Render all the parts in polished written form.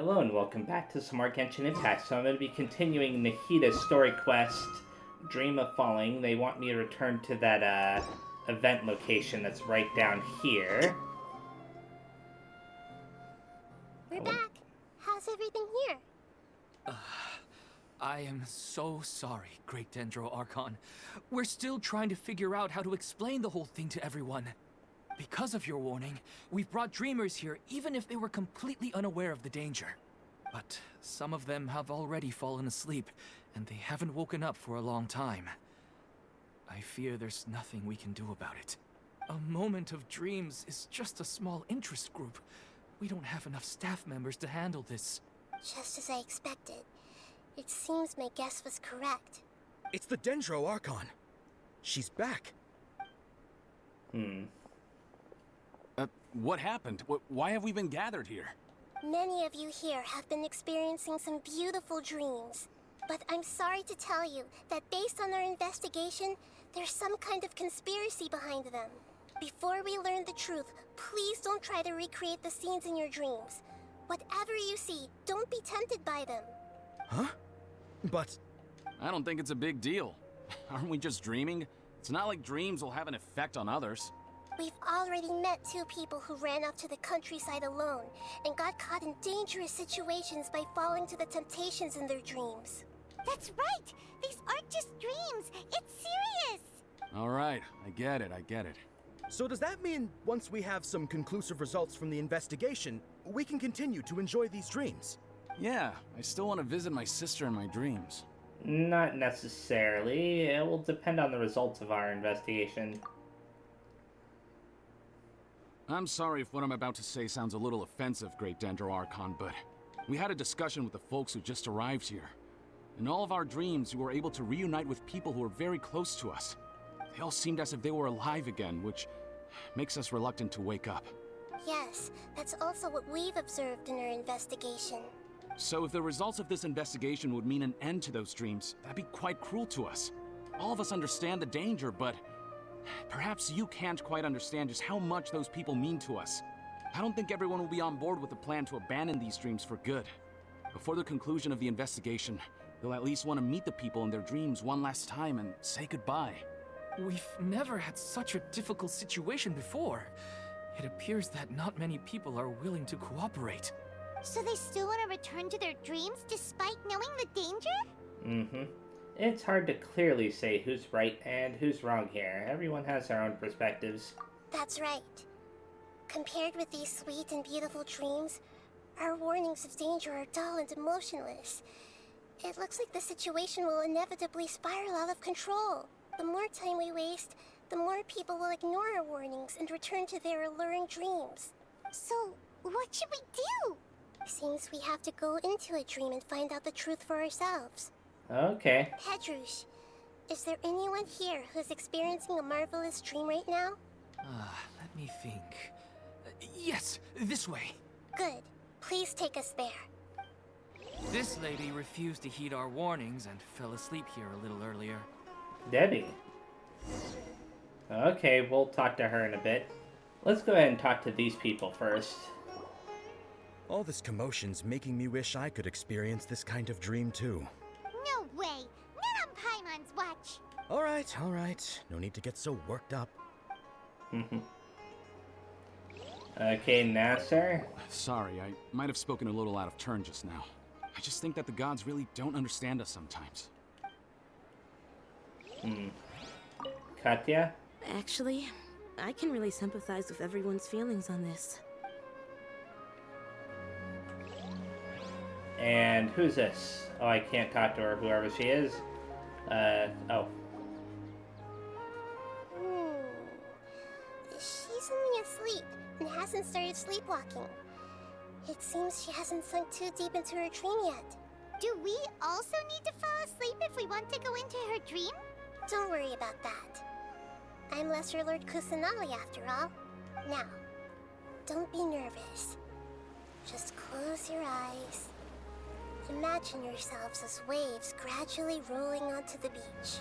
Hello and welcome back to some more Genshin Impact. So I'm going to be continuing Nahida's story quest, Dream of Falling. They want me to return to that event location that's right down here. We're back. How's everything here? I am so sorry, Great Dendro Archon. We're still trying to figure out how to explain the whole thing to everyone. Because of your warning, we've brought dreamers here even if they were completely unaware of the danger. But some of them have already fallen asleep, and they haven't woken up for a long time. I fear there's nothing we can do about it. A moment of dreams is just a small interest group. We don't have enough staff members to handle this. Just as I expected. It seems my guess was correct. It's the Dendro Archon. She's back. What happened? Why have we been gathered here? Many of you here have been experiencing some beautiful dreams. But I'm sorry to tell you that based on our investigation, there's some kind of conspiracy behind them. Before we learn the truth, please don't try to recreate the scenes in your dreams. Whatever you see, don't be tempted by them. Huh? But... I don't think it's a big deal. Aren't we just dreaming? It's not like dreams will have an effect on others. We've already met two people who ran off to the countryside alone and got caught in dangerous situations by falling to the temptations in their dreams. That's right! These aren't just dreams! It's serious! Alright, I get it. so does that mean once we have some conclusive results from the investigation, we can continue to enjoy these dreams? Yeah, I still want to visit my sister in my dreams. Not necessarily. It will depend on the results of our investigation. I'm sorry if what I'm about to say sounds a little offensive, Great Dendro Archon, but we had a discussion with the folks who just arrived here. In all of our dreams, we were able to reunite with people who were very close to us. They all seemed as if they were alive again, which makes us reluctant to wake up. Yes, that's also what we've observed in our investigation. So if the results of this investigation would mean an end to those dreams, that'd be quite cruel to us. All of us understand the danger, but perhaps you can't quite understand just how much those people mean to us. I don't think everyone will be on board with the plan to abandon these dreams for good. Before the conclusion of the investigation, they'll at least want to meet the people in their dreams one last time and say goodbye. We've never had such a difficult situation before. It appears that not many people are willing to cooperate. So they still want to return to their dreams despite knowing the danger? It's hard to clearly say who's right and who's wrong here. Everyone has their own perspectives. That's right. Compared with these sweet and beautiful dreams, our warnings of danger are dull and emotionless. It looks like the situation will inevitably spiral out of control. The more time we waste, the more people will ignore our warnings and return to their alluring dreams. So, what should we do? Seems we have to go into a dream and find out the truth for ourselves. Okay. Pedrush, is there anyone here who's experiencing a marvelous dream right now? Let me think. Yes, this way. Good. Please take us there. This lady refused to heed our warnings and fell asleep here a little earlier. Debbie. Okay, we'll talk to her in a bit. Let's go ahead and talk to these people first. All this commotion's making me wish I could experience this kind of dream too. No way! Not on Paimon's watch! Alright. No need to get so worked up. Okay, Nasser. Sorry, I might have spoken a little out of turn just now. I just think that the gods really don't understand us sometimes. Katya? Actually, I can really sympathize with everyone's feelings on this. And who's this? Oh, I can't talk to her, whoever she is. Oh. She's only asleep and hasn't started sleepwalking. It seems she hasn't sunk too deep into her dream yet. Do we also need to fall asleep if we want to go into her dream? Don't worry about that. I'm Lesser Lord Kusanali after all. Now, don't be nervous. Just close your eyes. Imagine yourselves as waves gradually rolling onto the beach.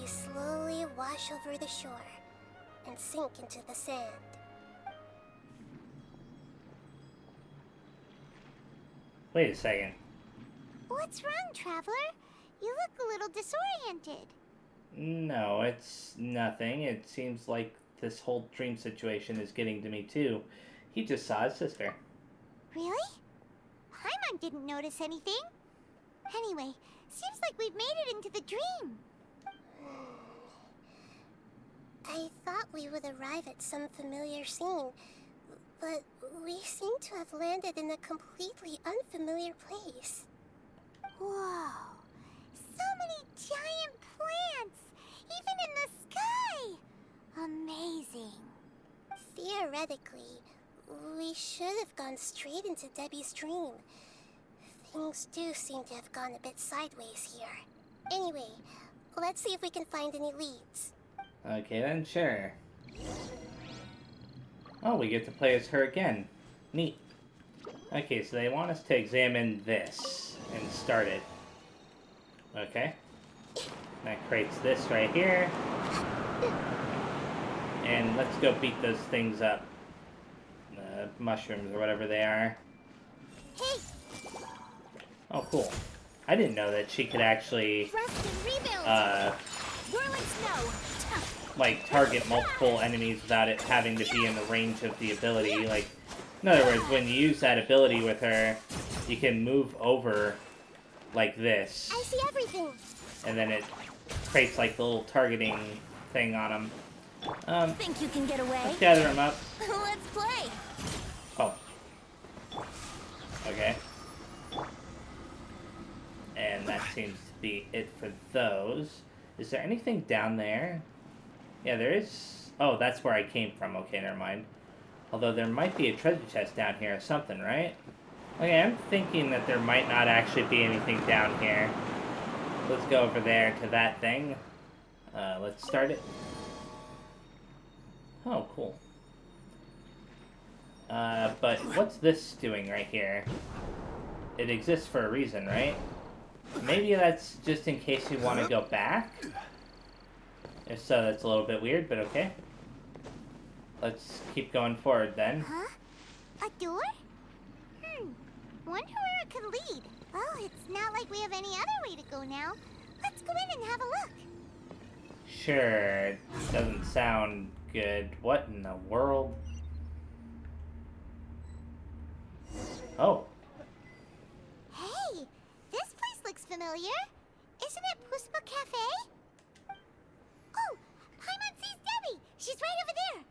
You slowly wash over the shore and sink into the sand. Wait a second. What's wrong, Traveler? You look a little disoriented. No, it's nothing. It seems like this whole dream situation is getting to me too. He just saw his sister. Really? Paimon didn't notice anything. Anyway, seems like we've made it into the dream. I thought we would arrive at some familiar scene, but we seem to have landed in a completely unfamiliar place. Whoa! So many giant plants! Even in the sky! Amazing. Theoretically, we should have gone straight into Debbie's dream. Things do seem to have gone a bit sideways here. Anyway, let's see if we can find any leads. Okay then, sure. Oh, we get to play as her again. Neat. Okay, so they want us to examine this and start it. Okay. That creates this right here. And let's go beat those things up. Mushrooms or whatever they are. Hey! Oh, cool. I didn't know that she could actually, like, target multiple enemies without it having to be in the range of the ability. Like, in other words, when you use that ability with her, you can move over like this. I see everything. And then it creates, like, the little targeting thing on them. Think you can get away? Let's gather them up. Let's play. Oh. Okay. And that seems to be it for those. Is there anything down there? Yeah, there is. Oh, that's where I came from. Okay, never mind. Although there might be a treasure chest down here or something, right? Okay, I'm thinking that there might not actually be anything down here. Let's go over there to that thing. Let's start it. Oh, cool. But what's this doing right here? It exists for a reason, right? Maybe that's just in case you want to go back? If so, that's a little bit weird, but okay. Let's keep going forward then. Huh? A door? Wonder where it could lead. Well, it's not like we have any other way to go now. Let's go in and have a look. Sure, doesn't sound good. What in the world? Oh. Hey, this place looks familiar. Isn't it Puspa Cafe? Oh, Paimon sees Debbie. She's right over there.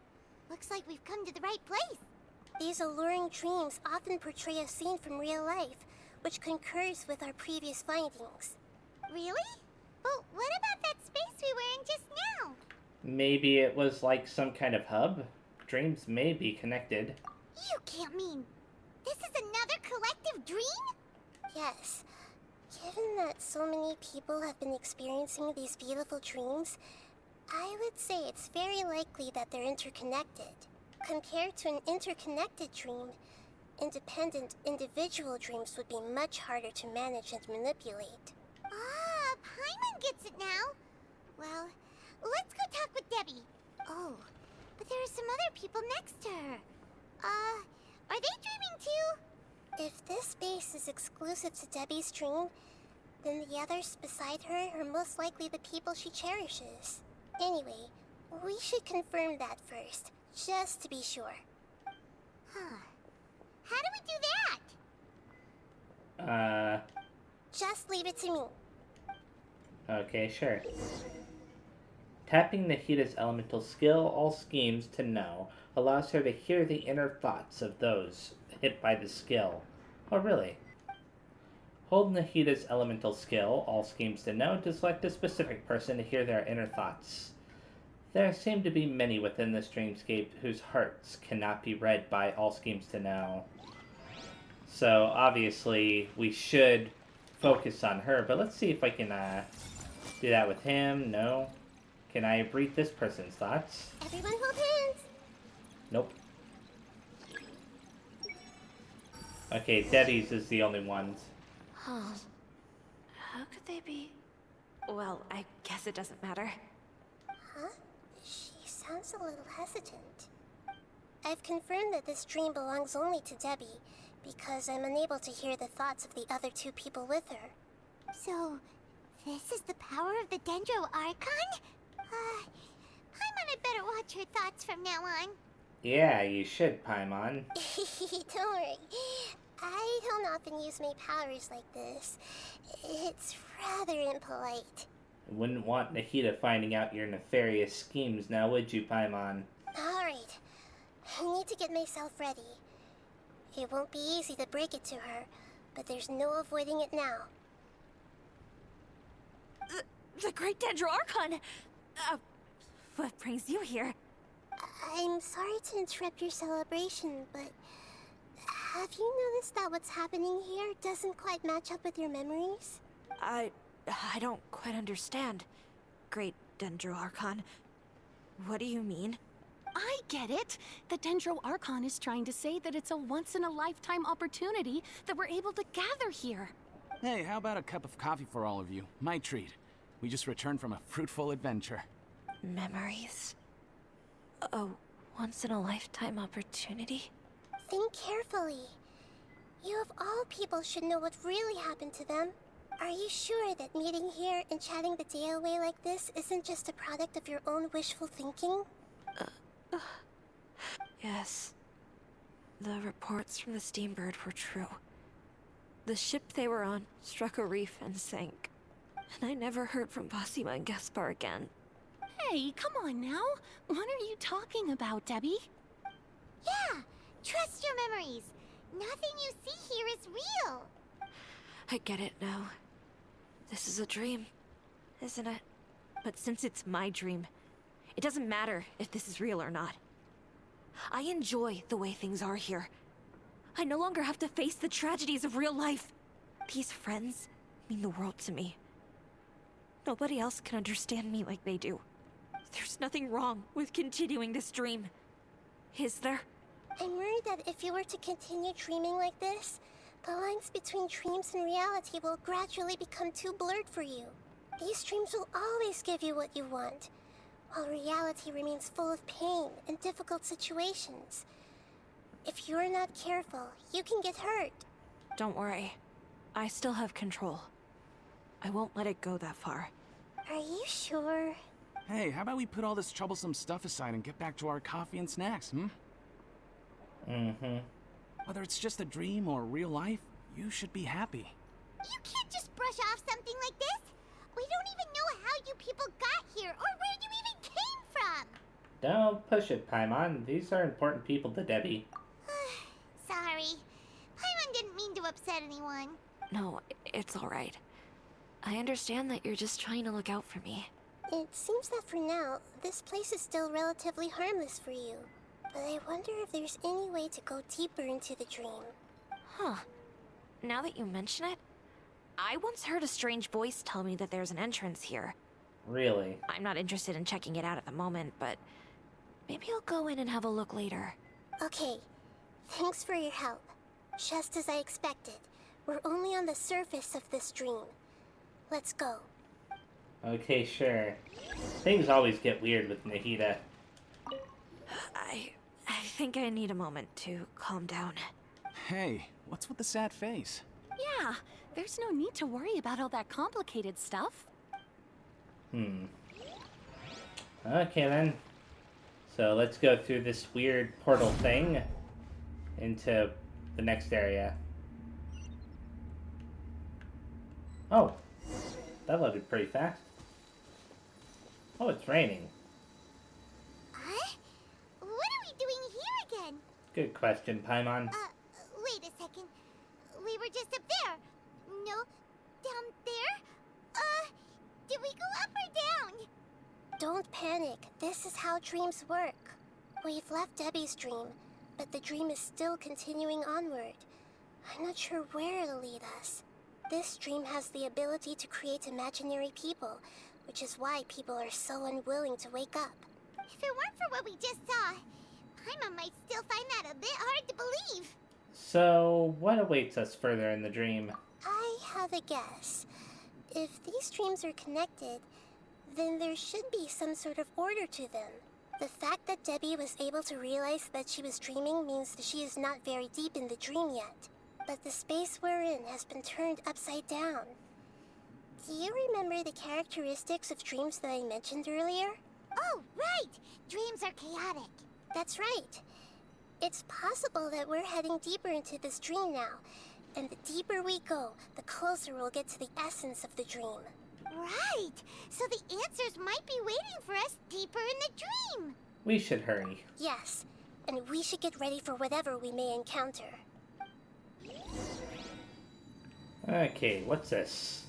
Looks like we've come to the right place. These alluring dreams often portray a scene from real life, which concurs with our previous findings. Really? But what about that space we were in just now? Maybe it was like some kind of hub? Dreams may be connected. You can't mean... this is another collective dream? Yes. Given that so many people have been experiencing these beautiful dreams, I would say it's very likely that they're interconnected. Compared to an interconnected dream, independent individual dreams would be much harder to manage and manipulate. Ah, Paimon gets it now. Well, let's go talk with Debbie. Oh, but there are some other people next to her. Are they dreaming too? If this space is exclusive to Debbie's dream, then the others beside her are most likely the people she cherishes. Anyway, we should confirm that first, just to be sure. Huh. How do we do that? Just leave it to me. Okay, sure. Tapping Nahida's elemental skill, all schemes to know, allows her to hear the inner thoughts of those hit by the skill. Oh, really? Hold Nahida's elemental skill, all schemes to know, to select a specific person to hear their inner thoughts. There seem to be many within this dreamscape whose hearts cannot be read by all schemes to know. So, obviously, we should focus on her, but let's see if I can do that with him. No. Can I read this person's thoughts? Everyone hold hands. Nope. Okay, Debbie's is the only ones. Huh. How could they be? Well, I guess it doesn't matter. Huh? She sounds a little hesitant. I've confirmed that this dream belongs only to Debbie, because I'm unable to hear the thoughts of the other two people with her. So, this is the power of the Dendro Archon? Paimon, I better watch her thoughts from now on. Yeah, you should, Paimon. Don't worry. I don't often use my powers like this. It's rather impolite. Wouldn't want Nahida finding out your nefarious schemes now, would you, Paimon? Alright. I need to get myself ready. It won't be easy to break it to her, but there's no avoiding it now. The Great Dendro Archon! What brings you here? I'm sorry to interrupt your celebration, but have you noticed that what's happening here doesn't quite match up with your memories? I don't quite understand. Great Dendro Archon. What do you mean? I get it. The Dendro Archon is trying to say that it's a once-in-a-lifetime opportunity that we're able to gather here. Hey, how about a cup of coffee for all of you? My treat. We just returned from a fruitful adventure. Memories? A once-in-a-lifetime opportunity? Think carefully. You of all people should know what really happened to them. Are you sure that meeting here and chatting the day away like this isn't just a product of your own wishful thinking? Yes. The reports from the Steambird were true. The ship they were on struck a reef and sank. And I never heard from Basima and Gaspar again. Hey, come on now. What are you talking about, Debbie? Yeah, trust your memories. Nothing you see here is real. I get it now. This is a dream, isn't it? But since it's my dream, it doesn't matter if this is real or not. I enjoy the way things are here. I no longer have to face the tragedies of real life. These friends mean the world to me. Nobody else can understand me like they do. There's nothing wrong with continuing this dream. Is there? I'm worried that if you were to continue dreaming like this, the lines between dreams and reality will gradually become too blurred for you. These dreams will always give you what you want, while reality remains full of pain and difficult situations. If you're not careful, you can get hurt. Don't worry. I still have control. I won't let it go that far. Are you sure? Hey, how about we put all this troublesome stuff aside and get back to our coffee and snacks, Mm-hmm. Whether it's just a dream or real life, you should be happy. You can't just brush off something like this. We don't even know how you people got here or where you even came from. Don't push it, Paimon. These are important people to Debbie. Sorry. Paimon didn't mean to upset anyone. No, it's alright. I understand that you're just trying to look out for me. It seems that for now, this place is still relatively harmless for you. But I wonder if there's any way to go deeper into the dream. Huh. Now that you mention it, I once heard a strange voice tell me that there's an entrance here. Really? I'm not interested in checking it out at the moment, but maybe I'll go in and have a look later. Okay, thanks for your help. Just as I expected, we're only on the surface of this dream. Let's go. Okay, sure. Things always get weird with Nahida. I think I need a moment to calm down. Hey, what's with the sad face? Yeah, there's no need to worry about all that complicated stuff. Okay then. So let's go through this weird portal thing into the next area. Oh, that loaded pretty fast. Oh, it's raining. Huh? What are we doing here again? Good question, Paimon. Wait a second. We were just up there. No, down there? Did we go up or down? Don't panic. This is how dreams work. We've left Debbie's dream, but the dream is still continuing onward. I'm not sure where it'll lead us. This dream has the ability to create imaginary people, which is why people are so unwilling to wake up. If it weren't for what we just saw, Paimon might still find that a bit hard to believe. So, what awaits us further in the dream? I have a guess. If these dreams are connected, then there should be some sort of order to them. The fact that Debbie was able to realize that she was dreaming means that she is not very deep in the dream yet. But the space we're in has been turned upside down. Do you remember the characteristics of dreams that I mentioned earlier? Oh, right! Dreams are chaotic. That's right. It's possible that we're heading deeper into this dream now. And the deeper we go, the closer we'll get to the essence of the dream. Right! So the answers might be waiting for us deeper in the dream! We should hurry. Yes, and we should get ready for whatever we may encounter. Okay, what's this?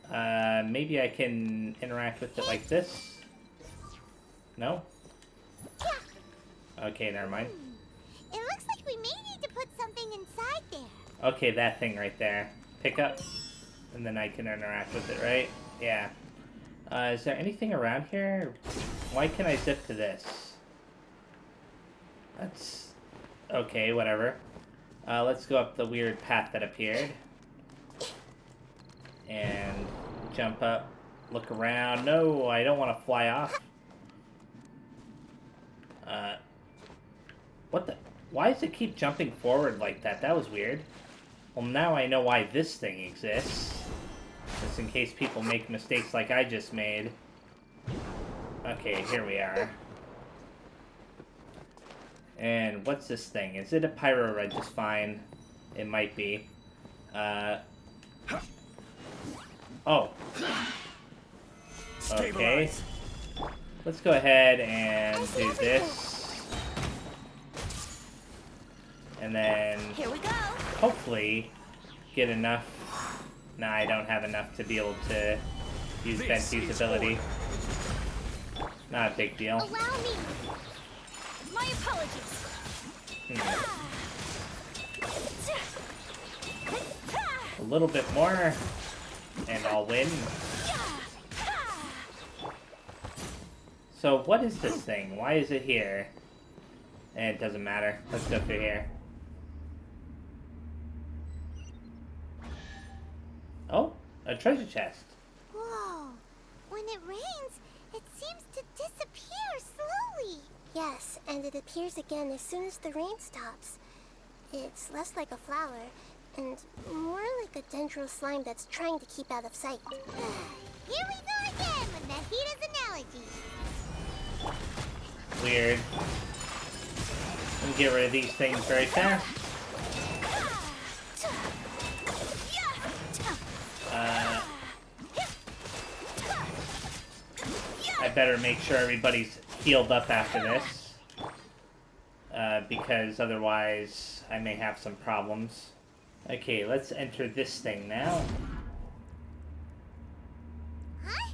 Maybe I can interact with it like this? No? Okay, never mind. It looks like we may need to put something inside there. Okay, that thing right there. Pick up, and then I can interact with it, right? Yeah. Is there anything around here? Why can't I zip to this? That's... okay, whatever. Let's go up the weird path that appeared. And jump up, look around. No, I don't want to fly off. What the... why does it keep jumping forward like that? That was weird. Well, now I know why this thing exists. Just in case people make mistakes like I just made. Okay, here we are. And what's this thing? Is it a pyro red? Just fine. It might be. Oh. Okay. Let's go ahead and do this. And then Here we go. hopefully get enough. Nah, I don't have enough to be able to use Ventu's ability. Not a big deal. Allow me! My apologies! A little bit more, and I'll win. So what is this thing? Why is it here? And it doesn't matter. Let's go through here. Oh, a treasure chest. Whoa! When it rains, it seems to disappear slowly. Yes, and it appears again as soon as the rain stops. It's less like a flower, and more like a dendro slime that's trying to keep out of sight. Here we go again with Nahida's analogy. Weird. Let me get rid of these things very fast. I better make sure everybody's healed up after this. Because otherwise I may have some problems. Okay, let's enter this thing now. Huh?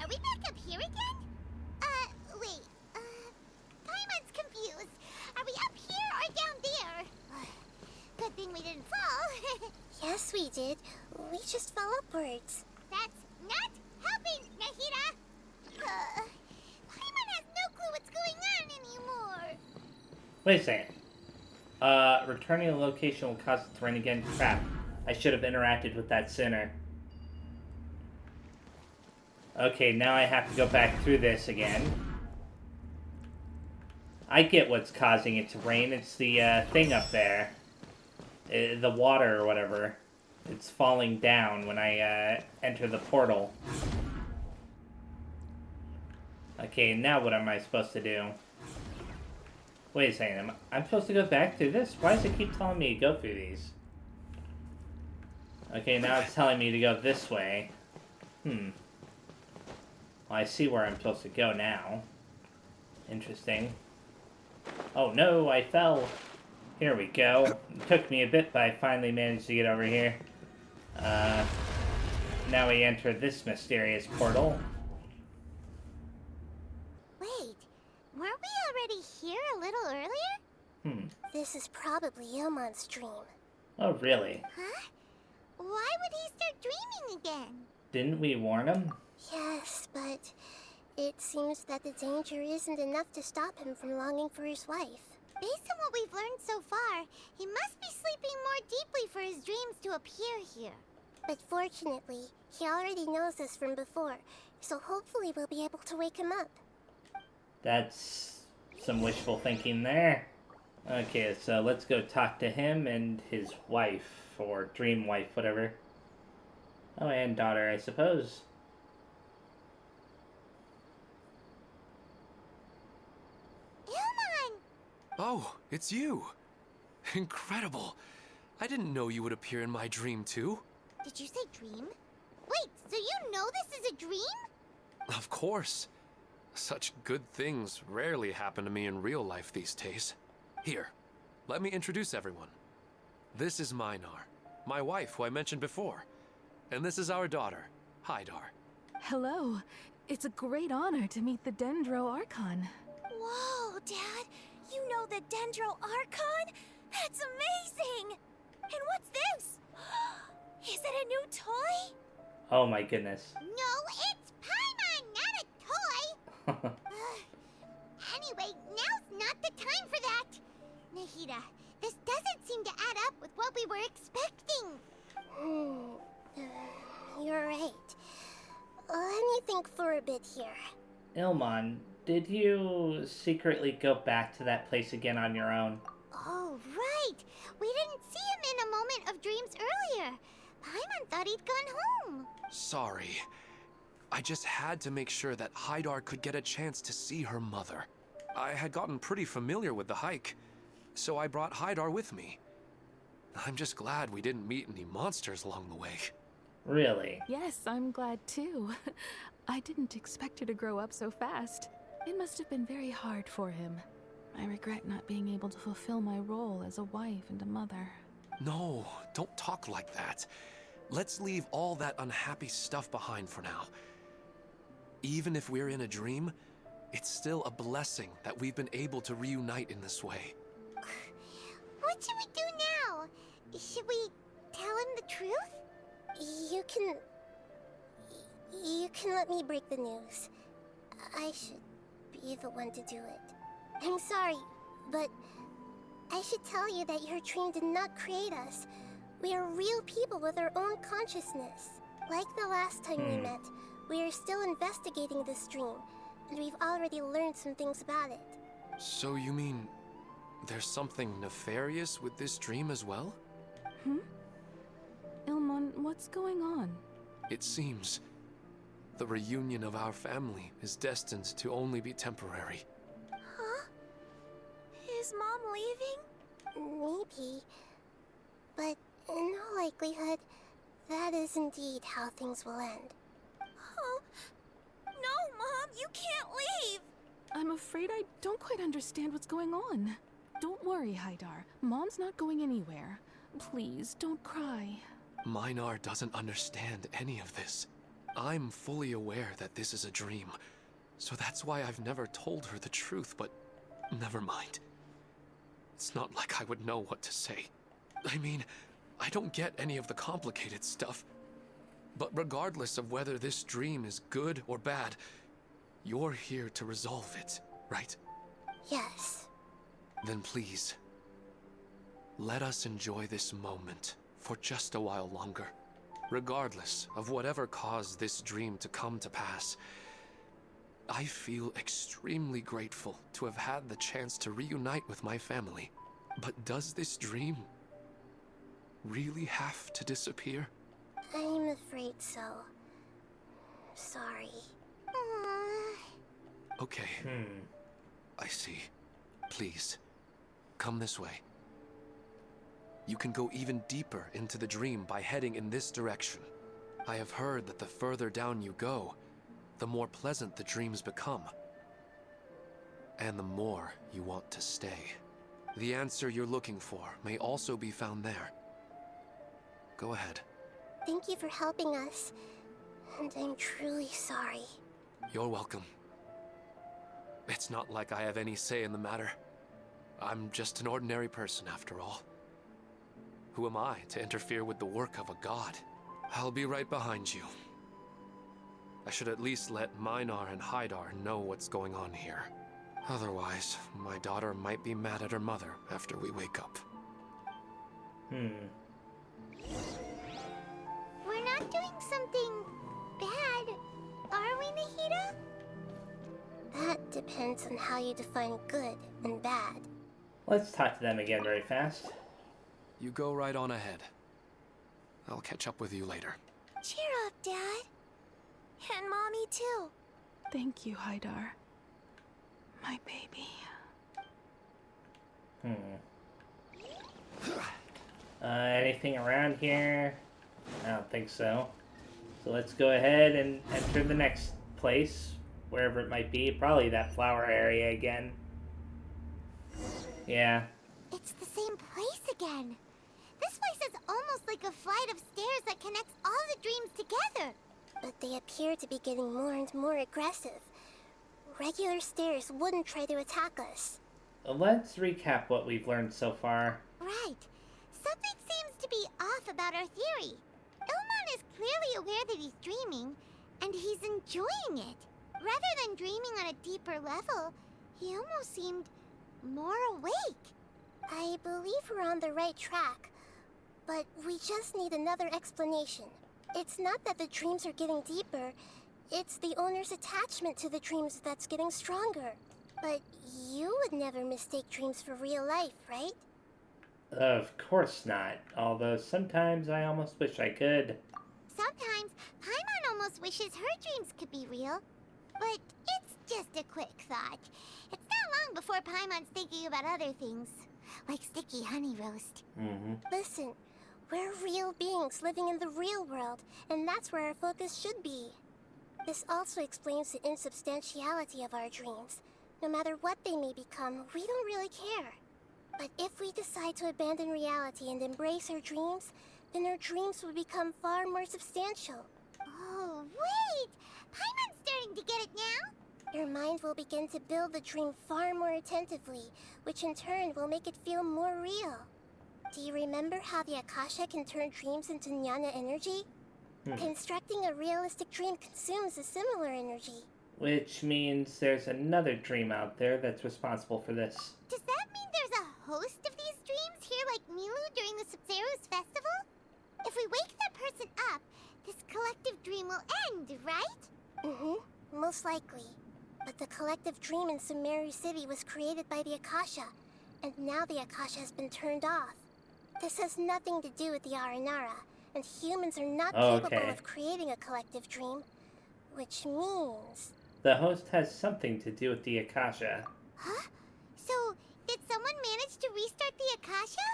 Are we back up here again? Wait. Paimon's confused. Are we up here or down there? Good thing we didn't fall. Yes, we did. We just fell upwards. That's not helping, Nahida! Paimon has no clue what's going on anymore. Wait a second. Returning to the location will cause it to rain again. Crap. I should have interacted with that sooner. Okay, now I have to go back through this again. I get what's causing it to rain. It's the thing up there. The water or whatever. It's falling down when I enter the portal. Okay, now what am I supposed to do? Wait a second, I'm supposed to go back through this? Why does it keep telling me to go through these? Okay, now it's telling me to go this way. Well, I see where I'm supposed to go now. Interesting. Oh no, I fell! Here we go. It took me a bit, but I finally managed to get over here. Now we enter this mysterious portal. Wait, weren't we already here a little earlier? This is probably Ilmon's dream. Oh, really? Huh? Why would he start dreaming again? Didn't we warn him? Yes, but it seems that the danger isn't enough to stop him from longing for his wife. Based on what we've learned so far, he must be sleeping more deeply for his dreams to appear here. But fortunately, he already knows this from before, so hopefully we'll be able to wake him up. That's some wishful thinking there. Okay, so let's go talk to him and his wife, or dream wife, whatever. Oh, and daughter, I suppose. Ilman! Oh, it's you! Incredible! I didn't know you would appear in my dream, too. Did you say dream? Wait, so you know this is a dream? Of course. Such good things rarely happen to me in real life these days. Here, let me introduce everyone. This is Minar, my wife, who I mentioned before. And this is our daughter, Hydar. Hello. It's a great honor to meet the Dendro Archon. Whoa, Dad! You know the Dendro Archon? That's amazing! And what's this? Is it a new toy? Oh my goodness. No, it's Paimon, not a toy! Anyway, now's not the time for that! Nahida, this doesn't seem to add up with what we were expecting. You're right. Let me think for a bit here. Ilman, did you secretly go back to that place again on your own? Oh, right! We didn't see him in a moment of dreams earlier. Paimon thought he'd gone home. Sorry. I just had to make sure that Hydar could get a chance to see her mother. I had gotten pretty familiar with the hike, so I brought Hydar with me. I'm just glad we didn't meet any monsters along the way. Really? Yes, I'm glad too. I didn't expect her to grow up so fast. It must have been very hard for him. I regret not being able to fulfill my role as a wife and a mother. No, don't talk like that. Let's leave all that unhappy stuff behind for now. Even if we're in a dream, it's still a blessing that we've been able to reunite in this way. What should we do now? Should we tell him the truth? You can let me break the news. I should be the one to do it. I'm sorry, but I should tell you that your dream did not create us. We are real people with our own consciousness. Like the last time we met, we are still investigating this dream, and we've already learned some things about it. So you mean there's something nefarious with this dream as well? Ilmon, what's going on? It seems the reunion of our family is destined to only be temporary. Huh? Is Mom leaving? Maybe. But in all likelihood, that is indeed how things will end. Oh, no, Mom, you can't leave! I'm afraid I don't quite understand what's going on. Don't worry, Hydar. Mom's not going anywhere. Please, don't cry. Minar doesn't understand any of this. I'm fully aware that this is a dream, so that's why I've never told her the truth, but never mind. It's not like I would know what to say. I mean, I don't get any of the complicated stuff. But regardless of whether this dream is good or bad, you're here to resolve it, right? Yes. Then please, let us enjoy this moment for just a while longer. Regardless of whatever caused this dream to come to pass, I feel extremely grateful to have had the chance to reunite with my family. But does this dream really have to disappear? I'm afraid so. Sorry. Okay. I see. Please, come this way. You can go even deeper into the dream by heading in this direction. I have heard that the further down you go, the more pleasant the dreams become. And the more you want to stay. The answer you're looking for may also be found there. Go ahead. Thank you for helping us. And I'm truly sorry. You're welcome. It's not like I have any say in the matter. I'm just an ordinary person after all. Who am I to interfere with the work of a god? I'll be right behind you. I should at least let Minar and Hydar know what's going on here. Otherwise, my daughter might be mad at her mother after we wake up. We're not doing something bad, are we, Nahida? That depends on how you define good and bad. Let's talk to them again very fast. You go right on ahead. I'll catch up with you later. Cheer up, Dad. And Mommy, too. Thank you, Haidar. My baby. Anything around here? I don't think so. So let's go ahead and enter the next place, wherever it might be. Probably that flower area again. Yeah. It's the same place again. This place is almost like a flight of stairs that connects all the dreams together. But they appear to be getting more and more aggressive. Regular stairs wouldn't try to attack us. Let's recap what we've learned so far. Right. Something seems to be off about our theory. Ilmon is clearly aware that he's dreaming, and he's enjoying it. Rather than dreaming on a deeper level, he almost seemed more awake. I believe we're on the right track, but we just need another explanation. It's not that the dreams are getting deeper, it's the owner's attachment to the dreams that's getting stronger. But you would never mistake dreams for real life, right? Of course not. Although sometimes I almost wish I could. Sometimes Paimon almost wishes her dreams could be real. But it's just a quick thought. It's not long before Paimon's thinking about other things, like sticky honey roast. Listen, we're real beings living in the real world, and that's where our focus should be. This also explains the insubstantiality of our dreams. No matter what they may become, we don't really care. But if we decide to abandon reality and embrace our dreams, then our dreams will become far more substantial. Oh, wait! Paimon's starting to get it now? Your mind will begin to build the dream far more attentively, which in turn will make it feel more real. Do you remember how the Akasha can turn dreams into jnana energy? Constructing a realistic dream consumes a similar energy. Which means there's another dream out there that's responsible for this. Does that mean there's a host of these dreams here like Milu during the Sub-Zero's festival? If we wake that person up, this collective dream will end, right? Most likely. But the collective dream in Sumeru City was created by the Akasha, and now the Akasha has been turned off. This has nothing to do with the Aranara, and humans are not capable of creating a collective dream, which means... The host has something to do with the Akasha. Huh? So, did someone manage to restart the Akasha?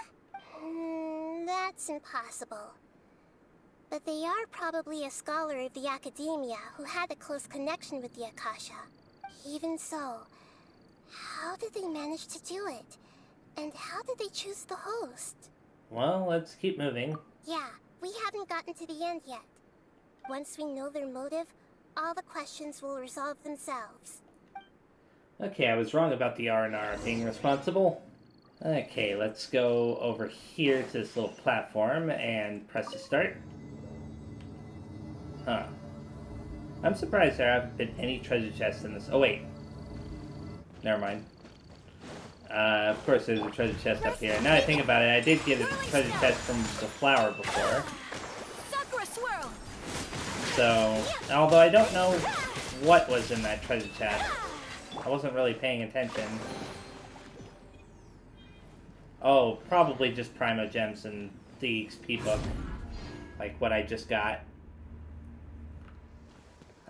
That's impossible. But they are probably a scholar of the academia who had a close connection with the Akasha. Even so, how did they manage to do it? And how did they choose the host? Well, let's keep moving. Yeah, we haven't gotten to the end yet. Once we know their motive, all the questions will resolve themselves. Okay, I was wrong about the R&R being responsible. Okay, let's go over here to this little platform and press to start. Huh. I'm surprised there haven't been any treasure chests in this. Oh, wait. Never mind. Of course there's a treasure chest up here. Now I think about it, I did get a treasure chest from the flower before. So, although I don't know what was in that treasure chest, I wasn't really paying attention. Oh, probably just Primo Gems and the XP book, like what I just got.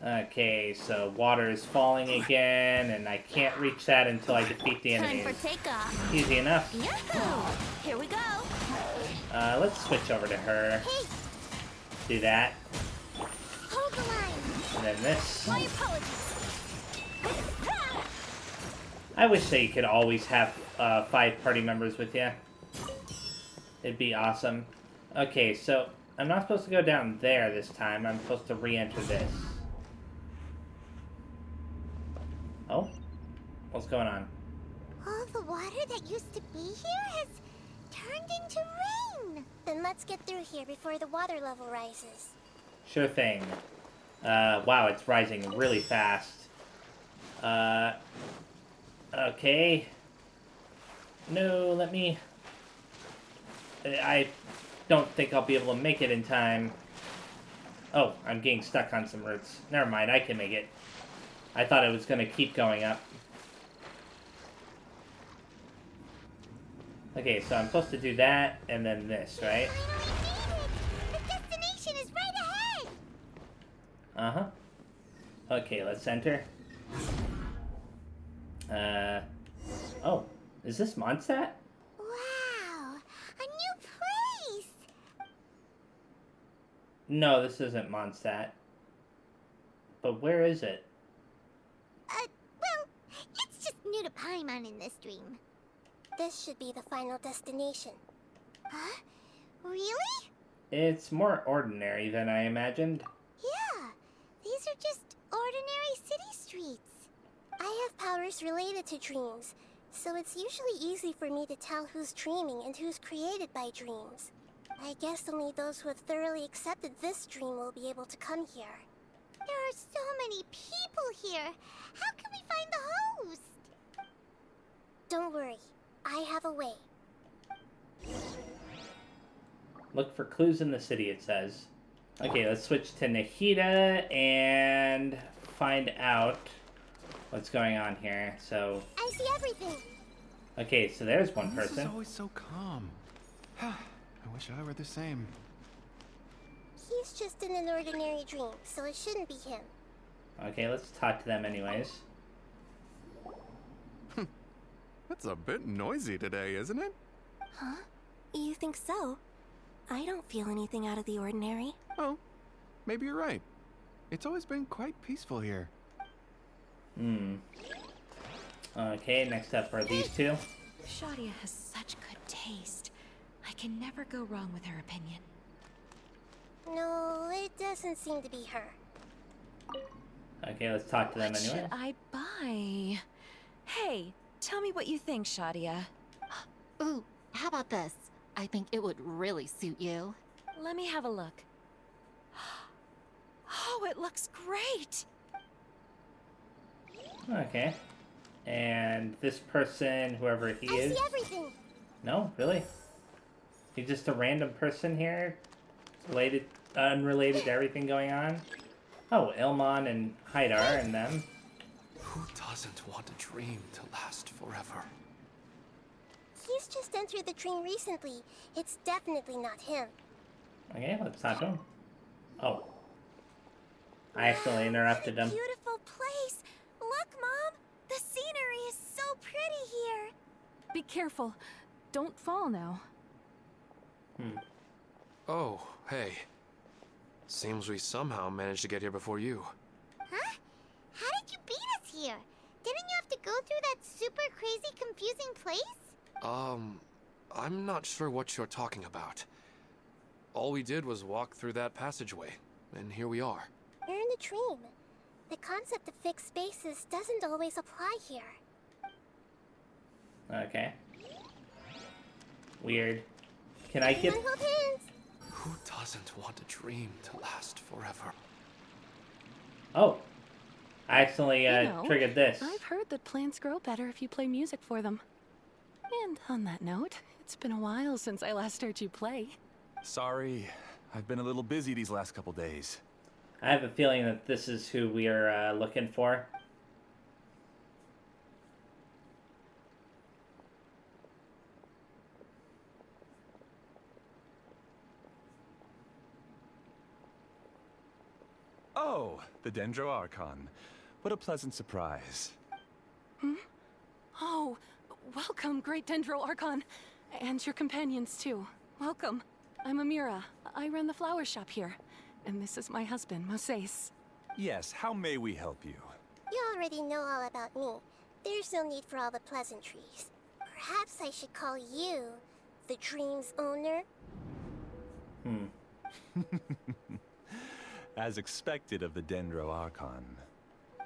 Okay, so water is falling again, and I can't reach that until I defeat the enemies. Time for takeoff. Easy enough. Yahoo! Here we go. Let's switch over to her. Hey. Do that. Hold the line. And then this. My apologies. I wish that you could always have 5 party members with you. It'd be awesome. Okay, so I'm not supposed to go down there this time. I'm supposed to re-enter this. Oh? What's going on? All the water that used to be here has turned into rain. Then let's get through here before the water level rises. Sure thing. Wow, it's rising really fast. Okay. No, let me... I don't think I'll be able to make it in time. Oh, I'm getting stuck on some roots. Never mind, I can make it. I thought it was gonna keep going up. Okay, so I'm supposed to do that, and then this, right? The destination is right ahead! Uh-huh. Okay, let's enter. Oh, is this Mondstadt? Wow! A new place! No, this isn't Mondstadt. But where is it? Well, it's just new to Paimon in this dream. This should be the final destination. Huh? Really? It's more ordinary than I imagined. Yeah, these are just ordinary city streets. I have powers related to dreams, so it's usually easy for me to tell who's dreaming and who's created by dreams. I guess only those who have thoroughly accepted this dream will be able to come here. There are so many people here. How can we find the host? Don't worry, I have a way. Look for clues in the city, it says. Okay, let's switch to Nahida and find out what's going on here. So, I see everything. okay, so there's one This is person. always so calm. I wish I were the same. He's just in an ordinary dream, so it shouldn't be him. Okay, let's talk to them anyways. It's a bit noisy today, isn't it? Huh? You think so? I don't feel anything out of the ordinary. Oh, maybe you're right. It's always been quite peaceful here. Okay, next up are these two. Shadia has such good taste. I can never go wrong with her opinion. No, it doesn't seem to be her. Okay, let's talk to them What anyway. should I buy? Hey, tell me what you think, Shadia. Ooh, how about this? I think it would really suit you. Let me have a look. Oh, it looks great! Okay. And this person, whoever he I is. see everything. No, really? He's just a random person here? Related, unrelated to everything going on? Oh, Ilmon and Haidar and them. Who doesn't want a dream to last forever? He's just entered the dream recently. It's definitely not him. Okay, let's talk to him. Oh. I accidentally interrupted him. Beautiful place! Look, Mom! The scenery is so pretty here! Be careful. Don't fall now. Oh, hey. Seems we somehow managed to get here before you. Huh? How did you beat us here? Didn't you have to go through that super crazy confusing place? I'm not sure what you're talking about. All we did was walk through that passageway, and here we are. You're in a dream. The concept of fixed spaces doesn't always apply here. Okay. Weird. Can I get... Everyone hold hands. Who doesn't want a dream to last forever? Oh. I accidentally You know, triggered this. I've heard that plants grow better if you play music for them. And on that note, it's been a while since I last heard you play. Sorry, I've been a little busy these last couple days. I have a feeling that this is who we are looking for. Oh, the Dendro Archon. What a pleasant surprise. Oh, welcome, Great Dendro Archon. And your companions, too. Welcome. I'm Amira. I run the flower shop here. And this is my husband, Moses. Yes, how may we help you? You already know all about me. There's no need for all the pleasantries. Perhaps I should call you the dream's owner? As expected of the Dendro Archon.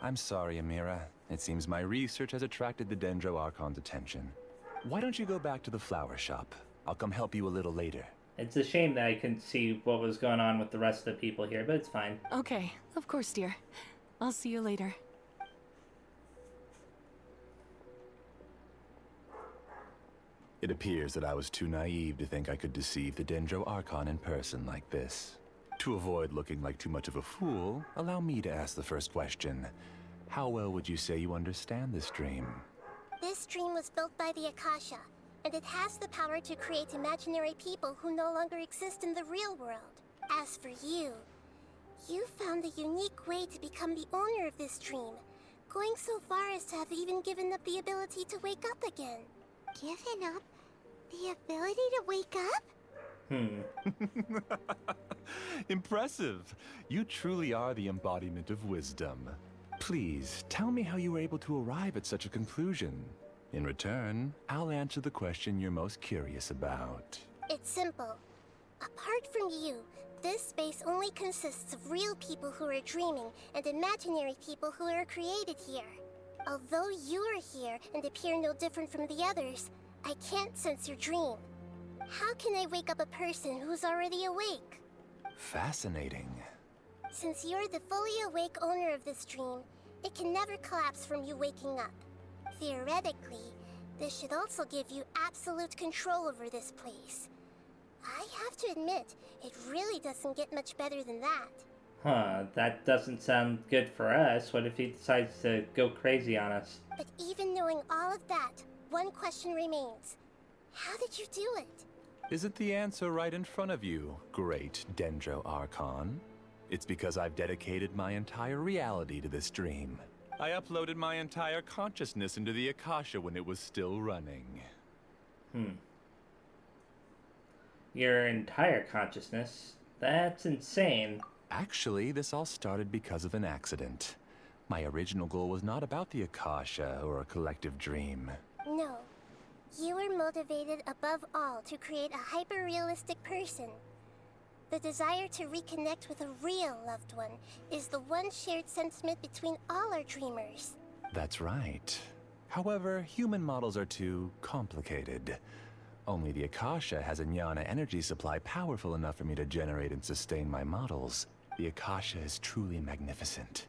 I'm sorry, Amira. It seems my research has attracted the Dendro Archon's attention. Why don't you go back to the flower shop? I'll come help you a little later. It's a shame that I couldn't see what was going on with the rest of the people here, but it's fine. Okay, of course, dear. I'll see you later. It appears that I was too naive to think I could deceive the Dendro Archon in person like this. To avoid looking like too much of a fool, allow me to ask the first question. How well would you say you understand this dream? This dream was built by the Akasha, and it has the power to create imaginary people who no longer exist in the real world. As for you, you found a unique way to become the owner of this dream, going so far as to have even given up the ability to wake up again. Given up the ability to wake up? Impressive. You truly are the embodiment of wisdom. Please, tell me how you were able to arrive at such a conclusion. In return, I'll answer the question you're most curious about. It's simple. Apart from you, this space only consists of real people who are dreaming and imaginary people who are created here. Although you are here and appear no different from the others, I can't sense your dream. How can I wake up a person who's already awake? Fascinating. Since you're the fully awake owner of this dream, it can never collapse from you waking up. Theoretically, this should also give you absolute control over this place. I have to admit, it really doesn't get much better than that. Huh, that doesn't sound good for us. What if he decides to go crazy on us? But even knowing all of that, one question remains. How did you do it? Isn't the answer right in front of you, great Dendro Archon? It's because I've dedicated my entire reality to this dream. I uploaded my entire consciousness into the Akasha when it was still running. Your entire consciousness? That's insane. Actually, this all started because of an accident. My original goal was not about the Akasha or a collective dream. No. You were motivated above all to create a hyper-realistic person. The desire to reconnect with a real loved one is the one shared sentiment between all our dreamers. That's right. However, human models are too complicated. Only the Akasha has a jnana energy supply powerful enough for me to generate and sustain my models. The Akasha is truly magnificent.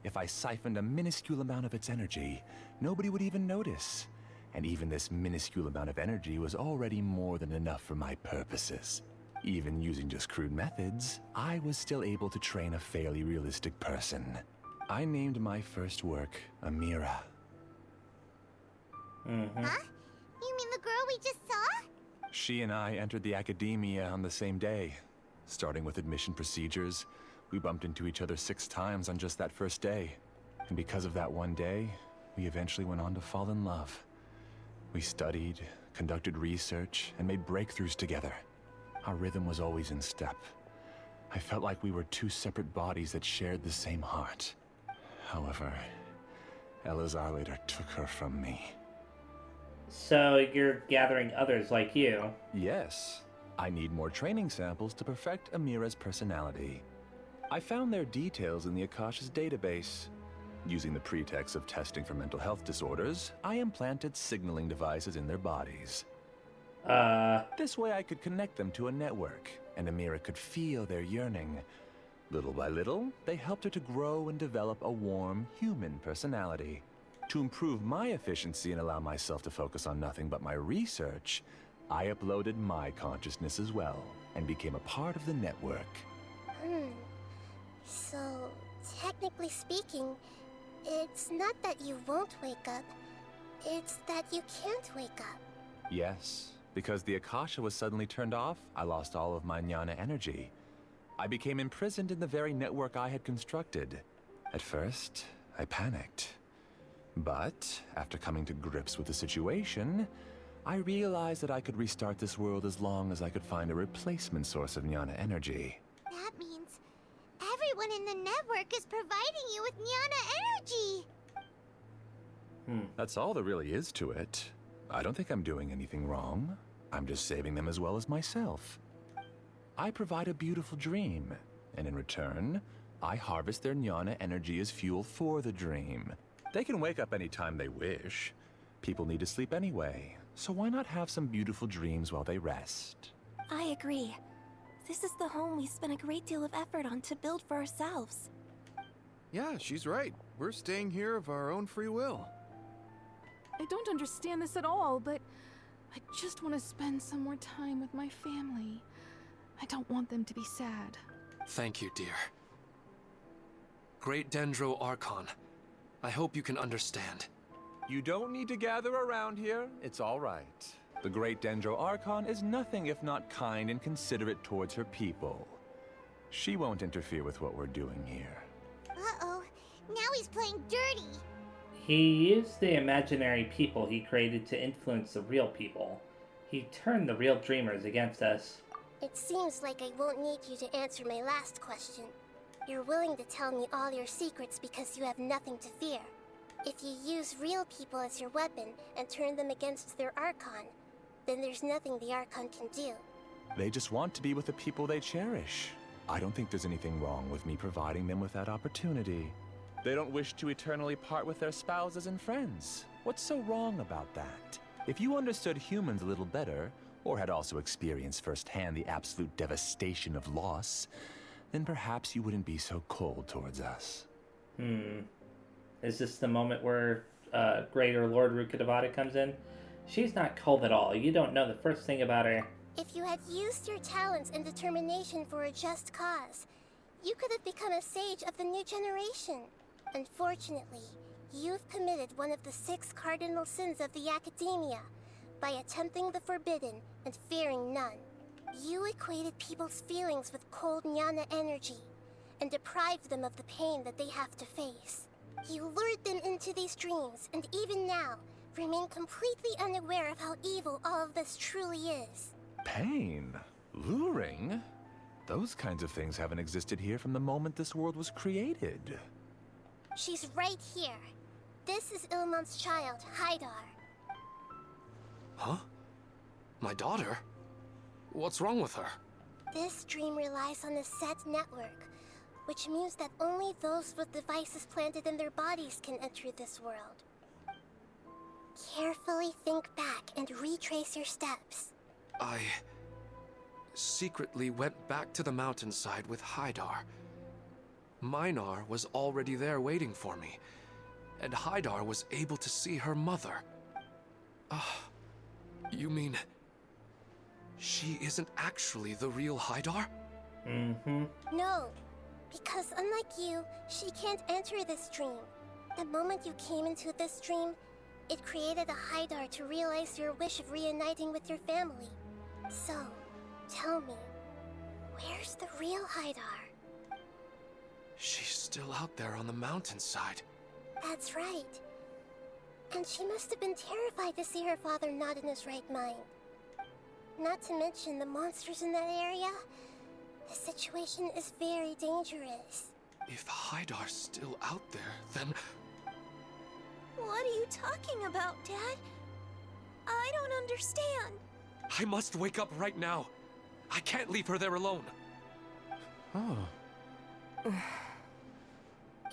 If I siphoned a minuscule amount of its energy, nobody would even notice. And even this minuscule amount of energy was already more than enough for my purposes. Even using just crude methods, I was still able to train a fairly realistic person. I named my first work Amira. Huh? You mean the girl we just saw? She and I entered the academia on the same day. Starting with admission procedures, we bumped into each other 6 times on just that first day. And because of that one day, we eventually went on to fall in love. We studied, conducted research, and made breakthroughs together. Our rhythm was always in step. I felt like we were 2 separate bodies that shared the same heart. However, Elazar later took her from me. So you're gathering others like you? Yes. I need more training samples to perfect Amira's personality. I found their details in the Akasha's database. Using the pretext of testing for mental health disorders, I implanted signaling devices in their bodies. This way I could connect them to a network, and Amira could feel their yearning. Little by little, they helped her to grow and develop a warm, human personality. To improve my efficiency and allow myself to focus on nothing but my research, I uploaded my consciousness as well, and became a part of the network. So, technically speaking, it's not that you won't wake up, it's that you can't wake up. Yes, because the Akasha was suddenly turned off, I lost all of my jnana energy. I became imprisoned in the very network I had constructed. At first, I panicked. But, after coming to grips with the situation, I realized that I could restart this world as long as I could find a replacement source of jnana energy. That means everyone in the network is providing you with jnana energy. That's all there really is to it. I don't think I'm doing anything wrong. I'm just saving them as well as myself. I provide a beautiful dream, and in return, I harvest their jnana energy as fuel for the dream. They can wake up anytime they wish. People need to sleep anyway, so why not have some beautiful dreams while they rest? I agree. This is the home we spent a great deal of effort on to build for ourselves. Yeah, she's right. We're staying here of our own free will. I don't understand this at all, but I just want to spend some more time with my family. I don't want them to be sad. Thank you, dear. Great Dendro Archon, I hope you can understand. You don't need to gather around here. It's all right. The Great Dendro Archon is nothing if not kind and considerate towards her people. She won't interfere with what we're doing here. Uh-oh. Now he's playing dirty. He used the imaginary people he created to influence the real people. He turned the real dreamers against us. It seems like I won't need you to answer my last question. You're willing to tell me all your secrets because you have nothing to fear. If you use real people as your weapon and turn them against their Archon, then there's nothing the Archon can do. They just want to be with the people they cherish. I don't think there's anything wrong with me providing them with that opportunity. They don't wish to eternally part with their spouses and friends. What's so wrong about that? If you understood humans a little better, or had also experienced firsthand the absolute devastation of loss, then perhaps you wouldn't be so cold towards us. Is this the moment where Greater Lord Rukkhadevata comes in? She's not cold at all. You don't know the first thing about her. If you had used your talents and determination for a just cause, you could have become a sage of the new generation. Unfortunately, you've committed one of the 6 cardinal sins of the Academia by attempting the forbidden and fearing none. You equated people's feelings with cold jnana energy and deprived them of the pain that they have to face. You lured them into these dreams, and even now, remain completely unaware of how evil all of this truly is. Pain? Luring? Those kinds of things haven't existed here from the moment this world was created. She's right here. This is Ilmon's child, Haidar. Huh? My daughter? What's wrong with her? This dream relies on a set network, which means that only those with devices planted in their bodies can enter this world. Carefully think back and retrace your steps. I secretly went back to the mountainside with Haidar. Minar was already there waiting for me, and Haidar was able to see her mother. You mean she isn't actually the real Haidar? No, because unlike you, she can't enter this dream. The moment you came into this dream, it created a Haidar to realize your wish of reuniting with your family. So, tell me, where's the real Haidar? She's still out there on the mountainside. That's right. And she must have been terrified to see her father not in his right mind. Not to mention the monsters in that area. The situation is very dangerous. If Haidar's still out there, then... What are you talking about, Dad? I don't understand. I must wake up right now. I can't leave her there alone.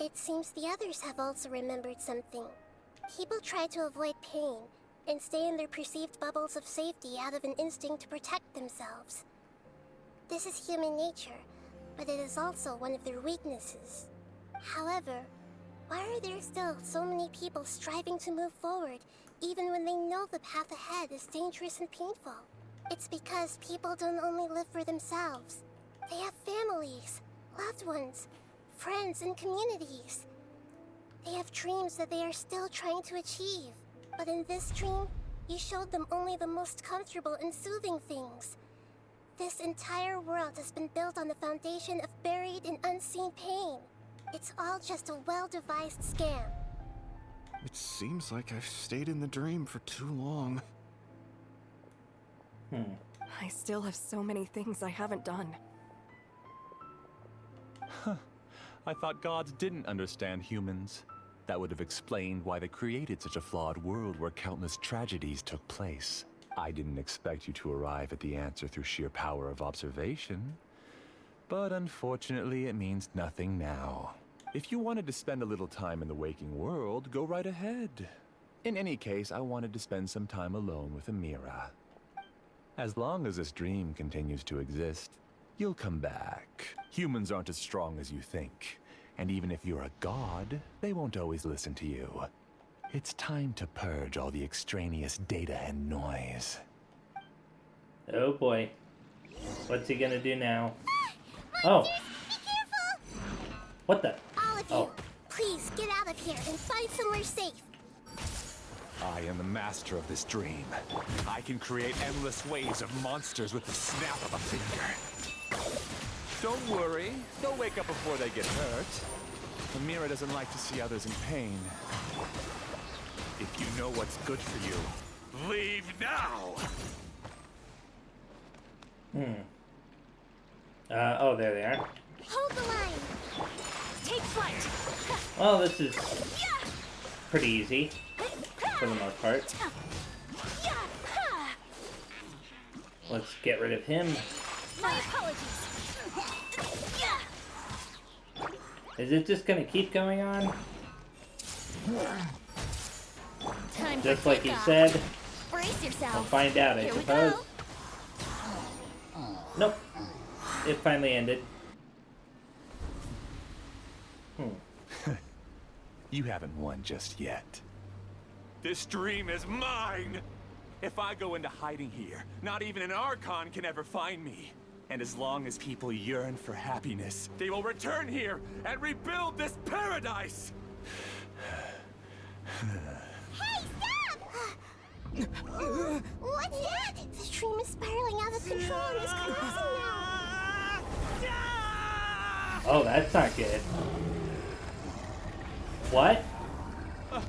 It seems the others have also remembered something. People try to avoid pain and stay in their perceived bubbles of safety out of an instinct to protect themselves. This is human nature, but it is also one of their weaknesses. However, why are there still so many people striving to move forward, even when they know the path ahead is dangerous and painful? It's because people don't only live for themselves. They have families, loved ones, friends, and communities. They have dreams that they are still trying to achieve. But in this dream, you showed them only the most comfortable and soothing things. This entire world has been built on the foundation of buried and unseen pain. It's all just a well-devised scam. It seems like I've stayed in the dream for too long. I still have so many things I haven't done. I thought gods didn't understand humans. That would have explained why they created such a flawed world where countless tragedies took place. I didn't expect you to arrive at the answer through sheer power of observation. But unfortunately, it means nothing now. If you wanted to spend a little time in the waking world, go right ahead. In any case, I wanted to spend some time alone with Amira. As long as this dream continues to exist, you'll come back. Humans aren't as strong as you think. And even if you're a god, they won't always listen to you. It's time to purge all the extraneous data and noise. Oh boy. What's he gonna do now? Oh! Be careful! What the? All of you, Please, get out of here and find somewhere safe. I am the master of this dream. I can create endless waves of monsters with the snap of a finger. Don't worry, they'll wake up before they get hurt. Amira doesn't like to see others in pain. If you know what's good for you, leave now! Oh, there they are. Hold the line. Take flight. Well, this is pretty easy, for the most part. Let's get rid of him. My apologies. Is it just gonna keep going on? Just like he said? Brace yourself. We'll find out, I suppose. Nope. It finally ended. You haven't won just yet. This dream is mine! If I go into hiding here, not even an Archon can ever find me. And as long as people yearn for happiness, they will return here and rebuild this paradise! Hey, stop! What's that? The dream is spiraling out of control and is collapsing now. Oh, that's not good. What? Oh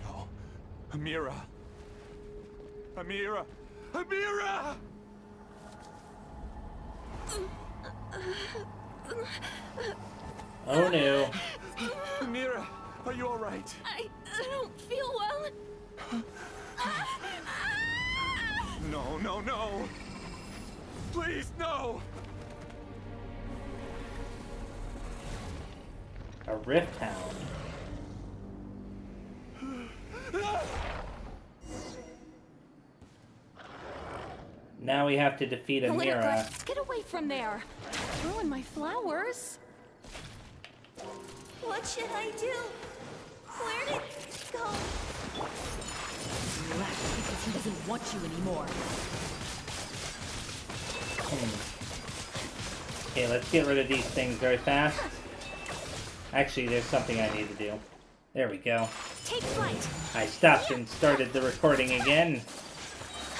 no. Amira. Amira. Amira! Oh no. Amira, are you alright? I don't feel well. No, no, no! Please, no! A Rift Hound. Now we have to defeat Amira. Get away from there. Ruin my flowers. What should I do? Where did it go? You left because he doesn't want you anymore. Okay, let's get rid of these things very fast. Actually, there's something I need to do. There we go. Take flight. I stopped and started the recording again,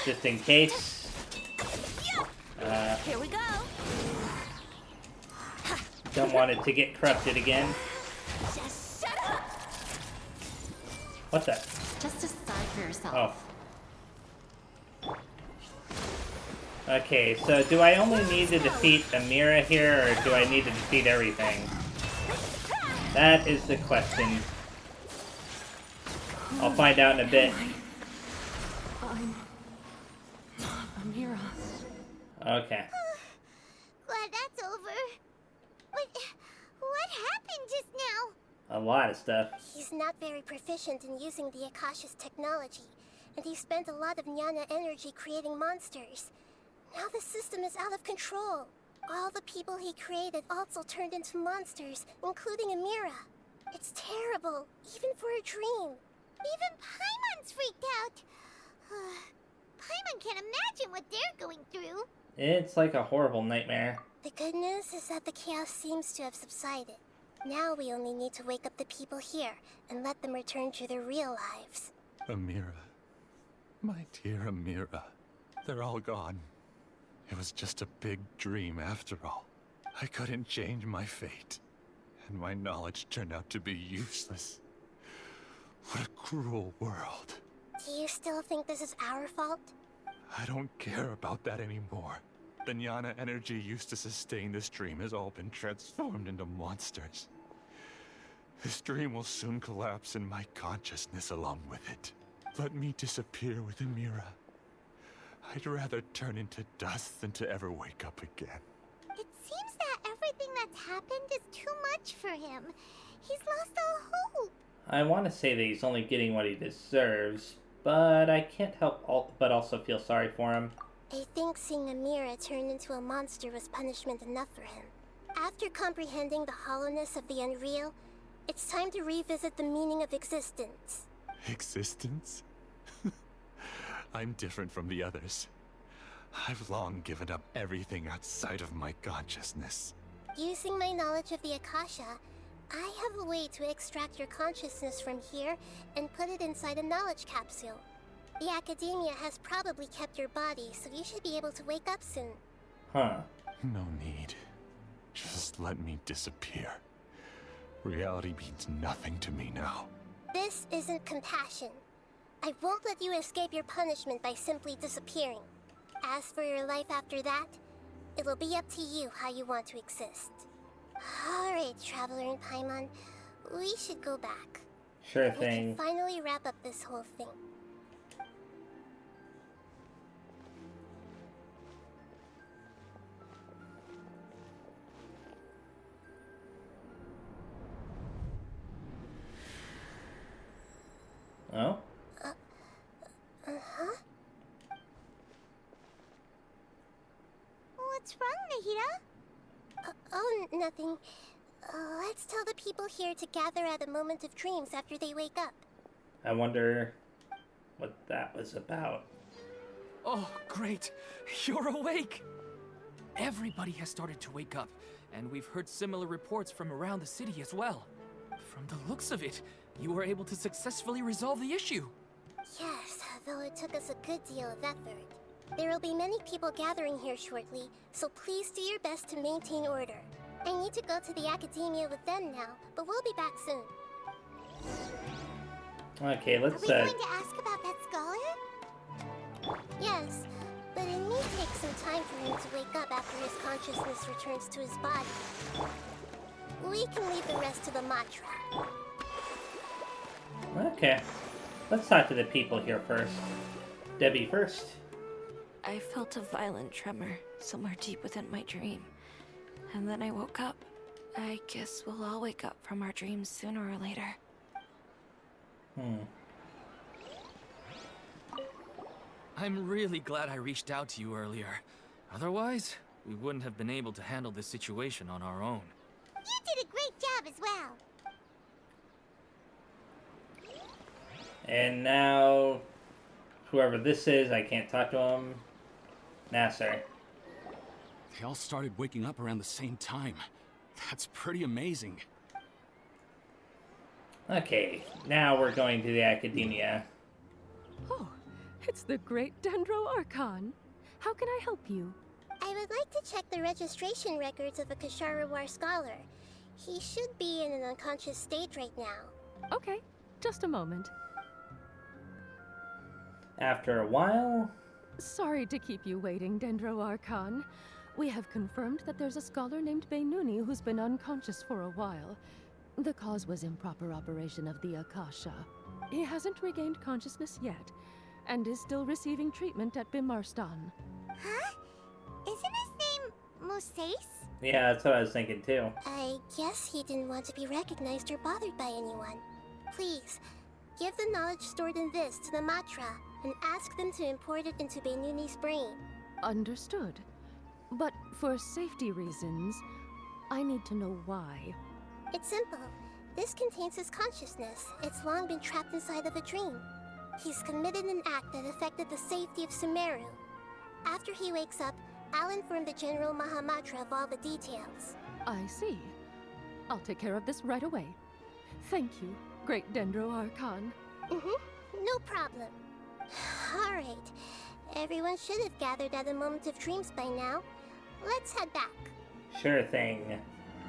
just in case. Here we go. Don't want it to get corrupted again. Just shut up. What the? Just decide for yourself. Oh. Okay, so do I only need to defeat Amira here, or do I need to defeat everything? That is the question. I'll find out in a bit. I'm Amira. Okay. Glad that's over. What happened just now? A lot of stuff. He's not very proficient in using the Akasha's technology, and he spent a lot of Jnana energy creating monsters. Now the system is out of control. All the people he created also turned into monsters, including Amira. It's terrible, even for a dream. Even Paimon's freaked out. Paimon can't imagine what they're going through. It's like a horrible nightmare. The good news is that the chaos seems to have subsided. Now we only need to wake up the people here and let them return to their real lives. Amira. My dear Amira. They're all gone. It was just a big dream after all. I couldn't change my fate. And my knowledge turned out to be useless. What a cruel world. Do you still think this is our fault? I don't care about that anymore. The Jnana energy used to sustain this dream has all been transformed into monsters. This dream will soon collapse and my consciousness along with it. Let me disappear with Amira. I'd rather turn into dust than to ever wake up again. It seems that everything that's happened is too much for him. He's lost all hope. I want to say that he's only getting what he deserves, but I can't help but also feel sorry for him. I think seeing Amira turn into a monster was punishment enough for him. After comprehending the hollowness of the unreal, it's time to revisit the meaning of existence. Existence? I'm different from the others. I've long given up everything outside of my consciousness. Using my knowledge of the Akasha, I have a way to extract your consciousness from here and put it inside a knowledge capsule. The Academia has probably kept your body, so you should be able to wake up soon. Huh. No need. Just let me disappear. Reality means nothing to me now. This isn't compassion. I won't let you escape your punishment by simply disappearing. As for your life after that, it'll be up to you how you want to exist. Alright, Traveler and Paimon, we should go back. Sure We thing. can finally wrap up this whole thing. Oh? Uh-huh. What's wrong, Nahida? Oh, nothing. Let's tell the people here to gather at a moment of dreams after they wake up. I wonder what that was about. Oh, great! You're awake! Everybody has started to wake up, and we've heard similar reports from around the city as well. From the looks of it, you were able to successfully resolve the issue. Yes, though it took us a good deal of effort. There will be many people gathering here shortly, so please do your best to maintain order. I need to go to the Academia with them now, but we'll be back soon. Okay, let's Are we going to ask about that scholar? Yes, but it may take some time for him to wake up after his consciousness returns to his body. We can leave the rest to the Matra. Okay. Let's talk to the people here first. Debbie first. I felt a violent tremor somewhere deep within my dream. And then I woke up. I guess we'll all wake up from our dreams sooner or later. I'm really glad I reached out to you earlier. Otherwise, we wouldn't have been able to handle this situation on our own. You did a great job as well. And now, whoever this is, I can't talk to him. Nasser. They all started waking up around the same time. That's pretty amazing. Okay, now we're going to the Academia. Oh, it's the great Dendro Archon. How can I help you? I would like to check the registration records of a Kashara War scholar. He should be in an unconscious state right now. Okay, just a moment. After a while... Sorry to keep you waiting, Dendro Archon. We have confirmed that there's a scholar named Beinuni who's been unconscious for a while. The cause was improper operation of the Akasha. He hasn't regained consciousness yet, and is still receiving treatment at Bimarstan. Huh? Isn't his name Moses? Yeah, that's what I was thinking too. I guess he didn't want to be recognized or bothered by anyone. Please, give the knowledge stored in this to the Matra, and ask them to import it into Beinuni's brain. Understood. But for safety reasons, I need to know why. It's simple. This contains his consciousness. It's long been trapped inside of a dream. He's committed an act that affected the safety of Sumeru. After he wakes up, I'll inform the General Mahamatra of all the details. I see. I'll take care of this right away. Thank you, great Dendro Archon. No problem. Alright. Everyone should have gathered at a moment of dreams by now. Let's head back. Sure thing.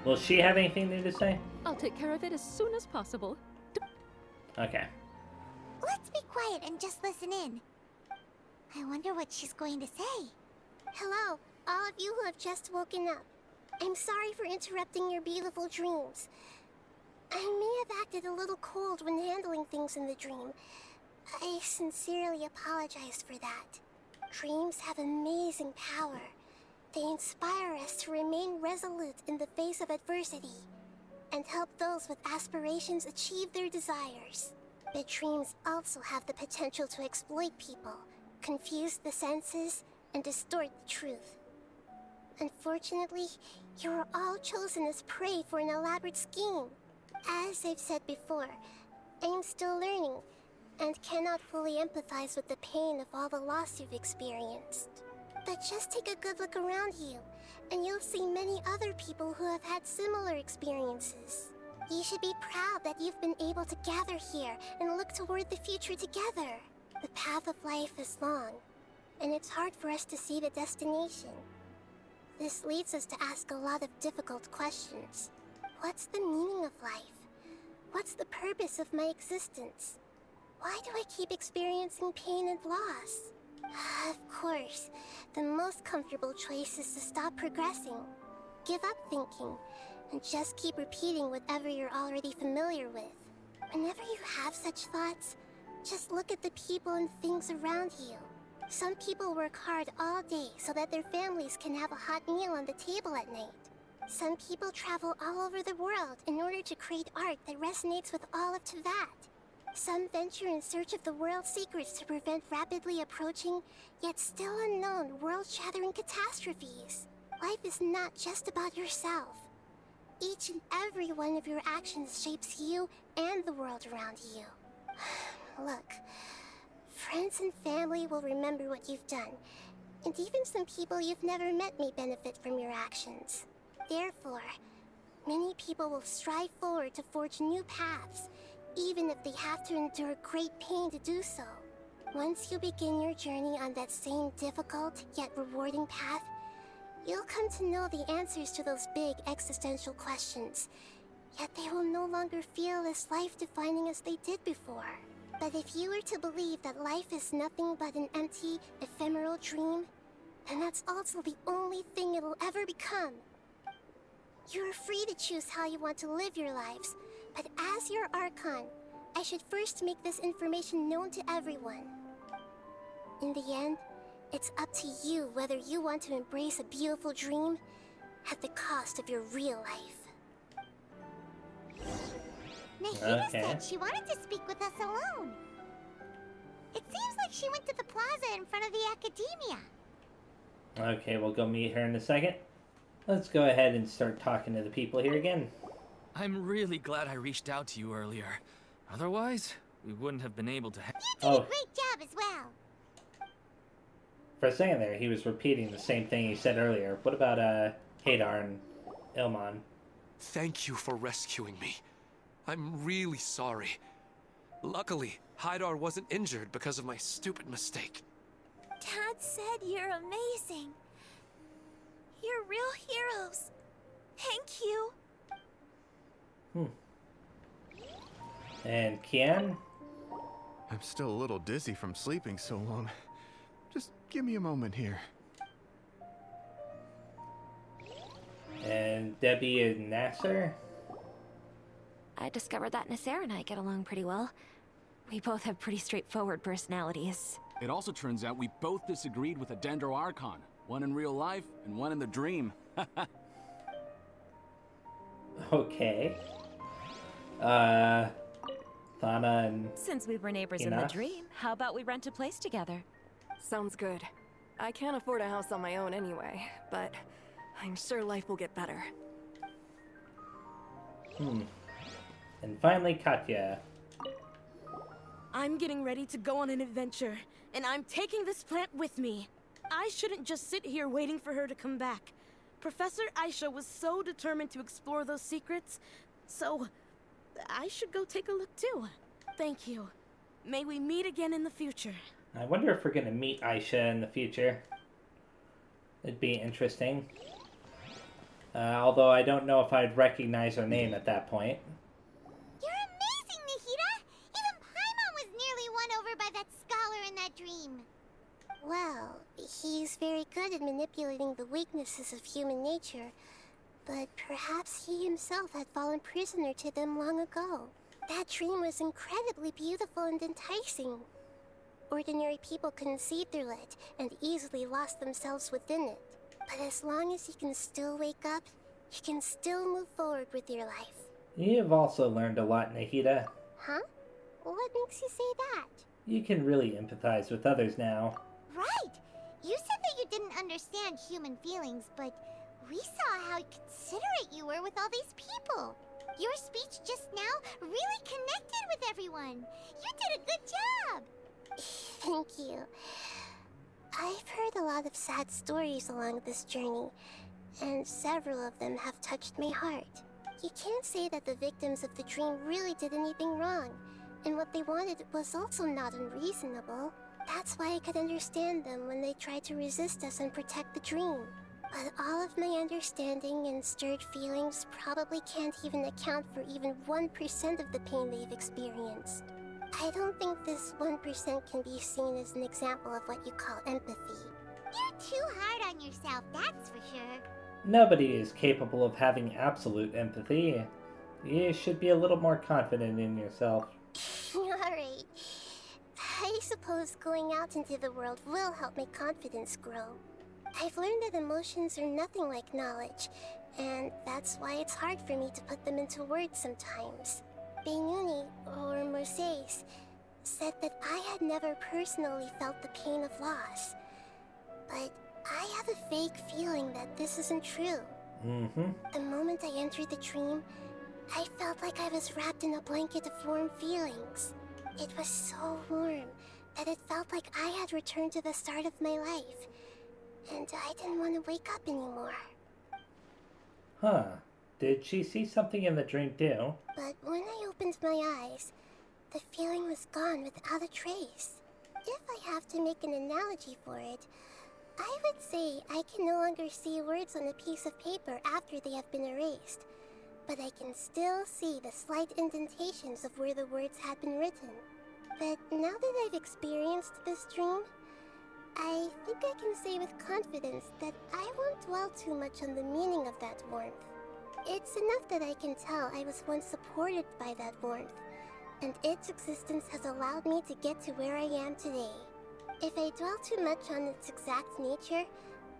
Will she have anything new to say? I'll take care of it as soon as possible. Okay. Let's be quiet and just listen in. I wonder what she's going to say. Hello, all of you who have just woken up. I'm sorry for interrupting your beautiful dreams. I may have acted a little cold when handling things in the dream. I sincerely apologize for that. Dreams have amazing power. They inspire us to remain resolute in the face of adversity, and help those with aspirations achieve their desires. But dreams also have the potential to exploit people, confuse the senses, and distort the truth. Unfortunately, you were all chosen as prey for an elaborate scheme. As I've said before, I am still learning, and cannot fully empathize with the pain of all the loss you've experienced. But just take a good look around you, and you'll see many other people who have had similar experiences. You should be proud that you've been able to gather here and look toward the future together. The path of life is long, and it's hard for us to see the destination. This leads us to ask a lot of difficult questions. What's the meaning of life? What's the purpose of my existence? Why do I keep experiencing pain and loss? Of course, the most comfortable choice is to stop progressing. Give up thinking, and just keep repeating whatever you're already familiar with. Whenever you have such thoughts, just look at the people and things around you. Some people work hard all day so that their families can have a hot meal on the table at night. Some people travel all over the world in order to create art that resonates with all of that. Some venture in search of the world's secrets to prevent rapidly approaching, yet still unknown, world-shattering catastrophes. Life is not just about yourself. Each and every one of your actions shapes you and the world around you. Look, friends and family will remember what you've done, and even some people you've never met may benefit from your actions. Therefore, many people will strive forward to forge new paths, even if they have to endure great pain to do so. Once you begin your journey on that same difficult yet rewarding path, you'll come to know the answers to those big existential questions, yet they will no longer feel as life-defining as they did before. But if you were to believe that life is nothing but an empty, ephemeral dream, then that's also the only thing it'll ever become. You're free to choose how you want to live your lives, but as your Archon, I should first make this information known to everyone. In the end, it's up to you whether you want to embrace a beautiful dream at the cost of your real life. Nahida said she wanted to speak with us alone. It seems like she went to the plaza in front of the academia. Okay, we'll go meet her in a second. Let's go ahead and start talking to the people here again. I'm really glad I reached out to you earlier. Otherwise, we wouldn't have been able to... You did a great job as well. For a second there, he was repeating the same thing he said earlier. What about, Hadar and Ilman? Thank you for rescuing me. I'm really sorry. Luckily, Hadar wasn't injured because of my stupid mistake. Dad said you're amazing. You're real heroes. Thank you. And Kian? I'm still a little dizzy from sleeping so long. Just give me a moment here. And Debbie and Nasser? I discovered that Nasser and I get along pretty well. We both have pretty straightforward personalities. It also turns out we both disagreed with a Dendro Archon. One in real life, and one in the dream. Okay. Thana and... Since we were neighbors in the dream, how about we rent a place together? Sounds good. I can't afford a house on my own anyway, but I'm sure life will get better. And finally, Katya. I'm getting ready to go on an adventure, and I'm taking this plant with me. I shouldn't just sit here waiting for her to come back. Professor Aisha was so determined to explore those secrets, so I should go take a look too. Thank you. May we meet again in the future. I wonder if we're going to meet Aisha in the future. It'd be interesting. Although I don't know if I'd recognize her name at that point. You're amazing, Nahida! Even Paimon was nearly won over by that scholar in that dream. Well, he's very good at manipulating the weaknesses of human nature, but perhaps he himself had fallen prisoner to them long ago. That dream was incredibly beautiful and enticing. Ordinary people couldn't see through it and easily lost themselves within it. But as long as you can still wake up, you can still move forward with your life. You've also learned a lot, Nahida. Huh? What makes you say that? You can really empathize with others now. Right! You said that you didn't understand human feelings, but we saw how considerate you were with all these people. Your speech just now really connected with everyone. You did a good job. Thank you. I've heard a lot of sad stories along this journey, and several of them have touched my heart. You can't say that the victims of the dream really did anything wrong, and what they wanted was also not unreasonable. That's why I could understand them when they tried to resist us and protect the dream. But all of my understanding and stirred feelings probably can't even account for even 1% of the pain they've experienced. I don't think this 1% can be seen as an example of what you call empathy. You're too hard on yourself, that's for sure. Nobody is capable of having absolute empathy. You should be a little more confident in yourself. Alright. I suppose going out into the world will help my confidence grow. I've learned that emotions are nothing like knowledge, and that's why it's hard for me to put them into words sometimes. Benuni, or Mercedes, said that I had never personally felt the pain of loss. But I have a vague feeling that this isn't true. The moment I entered the dream, I felt like I was wrapped in a blanket of warm feelings. It was so warm that it felt like I had returned to the start of my life, and I didn't want to wake up anymore. Huh. Did she see something in the dream too? But when I opened my eyes, the feeling was gone without a trace. If I have to make an analogy for it, I would say I can no longer see words on a piece of paper after they have been erased, but I can still see the slight indentations of where the words had been written. But now that I've experienced this dream, I think I can say with confidence that I won't dwell too much on the meaning of that warmth. It's enough that I can tell I was once supported by that warmth, and its existence has allowed me to get to where I am today. If I dwell too much on its exact nature,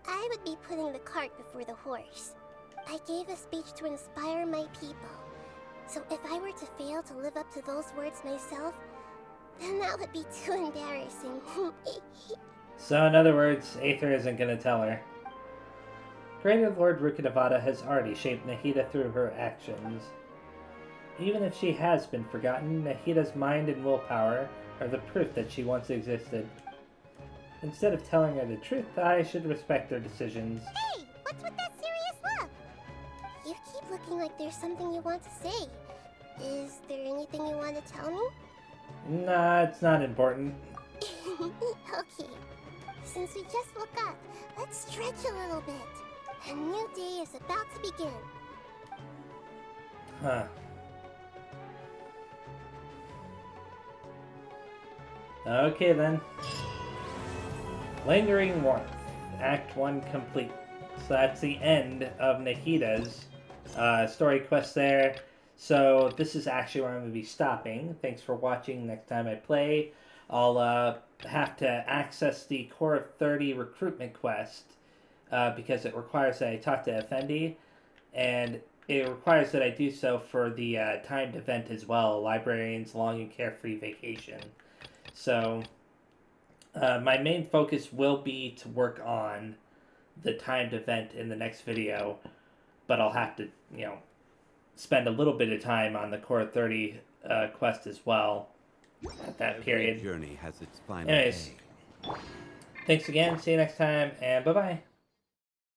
I would be putting the cart before the horse. I gave a speech to inspire my people, so if I were to fail to live up to those words myself, then that would be too embarrassing. So in other words, Aether isn't gonna tell her. Greater Lord Rukkhadevata has already shaped Nahida through her actions. Even if she has been forgotten, Nahida's mind and willpower are the proof that she once existed. Instead of telling her the truth, I should respect her decisions. Hey, what's with that serious look? You keep looking like there's something you want to say. Is there anything you want to tell me? Nah, it's not important. Okay. Since we just woke up, let's stretch a little bit. A new day is about to begin. Huh. Okay then. Lingering Warmth. Act 1 complete. So that's the end of Nahida's story quest there. So this is actually where I'm going to be stopping. Thanks for watching. Next time I play, I'll have to access the Core of 30 recruitment quest because it requires that I talk to Effendi, and it requires that I do so for the timed event as well, Librarian's Long and Carefree Vacation. So my main focus will be to work on the timed event in the next video, but I'll have to, spend a little bit of time on the Core 30 quest as well at that period. Journey has its final Anyways, thanks again. See you next time, and bye-bye.